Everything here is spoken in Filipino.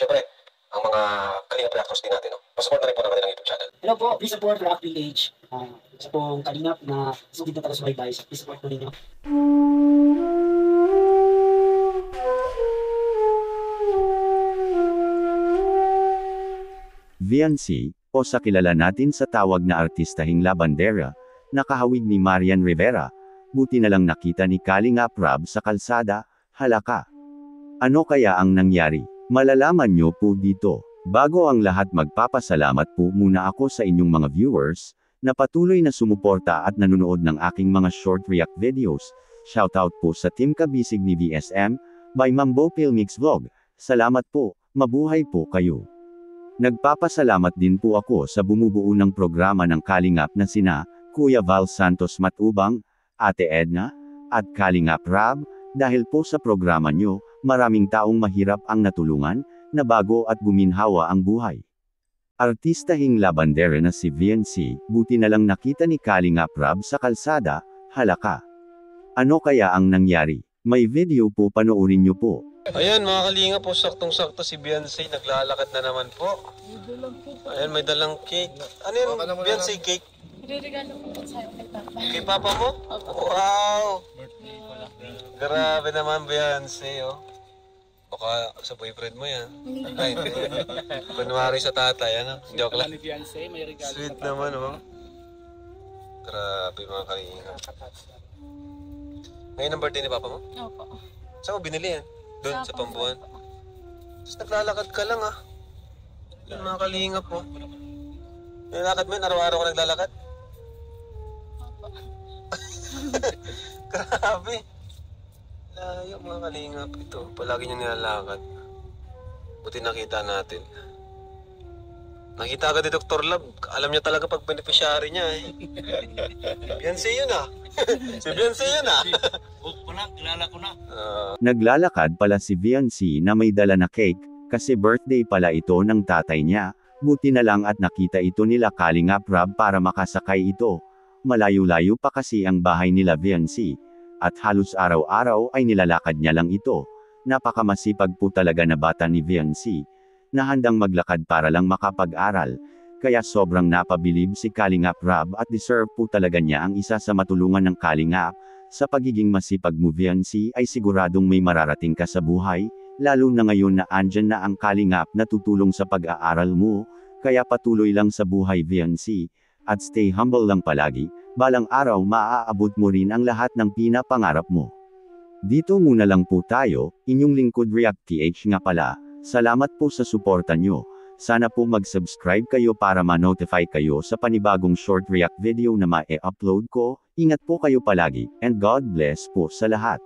Siyempre, ang mga Kalingap reactors din natin, no? Pasupport na rin po ng kanilang YouTube channel. Hello po, please support React PH. Isa pong Kalingap na sugid na taga-subaybay. Please support po ninyo. VNC, o sa kilala natin sa tawag na artistahing Labandera, nakahawig ni Marian Rivera, buti na lang nakita ni Kalingap Rab sa kalsada, halaka. Ano kaya ang nangyari? Malalaman nyo po dito. Bago ang lahat magpapasalamat po muna ako sa inyong mga viewers, na patuloy na sumuporta at nanonood ng aking mga short react videos. Shoutout po sa Team Kabisig ni VSM, by Mambo Filmix Vlog. Salamat po, mabuhay po kayo. Nagpapasalamat din po ako sa bumubuo ng programa ng Kalingap na sina, Kuya Val Santos Matubang, Ate Edna, at Kalingap Rab, dahil po sa programa nyo, maraming taong mahirap ang natulungan, na bago at guminhawa ang buhay. Artistahing Labandera na si VNC, buti na lang nakita ni Kalingap Rab sa kalsada, halaka. Ano kaya ang nangyari? May video po, panoorin nyo po. Ayan mga kalinga po, saktong-sakto si Beyonce, naglalakad na naman po. Ayan, may dalang cake. Ano yun, Beyonce cake? Regalo ko po sa'yo kay Papa. Kay Papa mo? Wow! Grabe naman Beyonce, oh. Baka sa boyfriend mo yan. Ay, hindi. Kunwari sa tatay, ano? Joke lang. Sweet naman, oh. Grabe mga kalinga. Ngayon ang birthday ni Papa mo? Opo. Saan mo binili yan? Doon sa Pambuan. Tapos naglalakad ka lang ah. Yung mga kalingap mo. Nilalakad mo yun? Araw-araw ka naglalakad? Grabe. Layo mga kalingap ito. Palagi niya nilalakad. Buti nakita natin. Nakita agad ni Dr. Love. Alam niya talaga pag beneficiary niya eh. Beyonce yun ah. Si Beyonce yun ah. Kilala ko na. Naglalakad pala si VNC na may dala na cake, kasi birthday pala ito ng tatay niya. Buti na lang at nakita ito nila Kalingap Rab para makasakay ito. Malayo-layo pa kasi ang bahay nila VNC. At halos araw-araw ay nilalakad niya lang ito. Napakamasipag po talaga na bata ni VNC, na handang maglakad para lang makapag-aral. Kaya sobrang napabilib si Kalingap Rab at deserve po talaga niya ang isa sa matulungan ng Kalingap. Sa pagiging masipag mo VNC ay siguradong may mararating ka sa buhay, lalo na ngayon na andyan na ang Kalingap na tutulong sa pag-aaral mo. Kaya patuloy lang sa buhay VNC, at stay humble lang palagi, balang araw maaabot mo rin ang lahat ng pinapangarap mo. Dito muna lang po tayo, inyong lingkod React PH nga pala. Salamat po sa suporta nyo. Sana po mag-subscribe kayo para ma-notify kayo sa panibagong short react video na ma-e-upload ko. Ingat po kayo palagi, and God bless po sa lahat.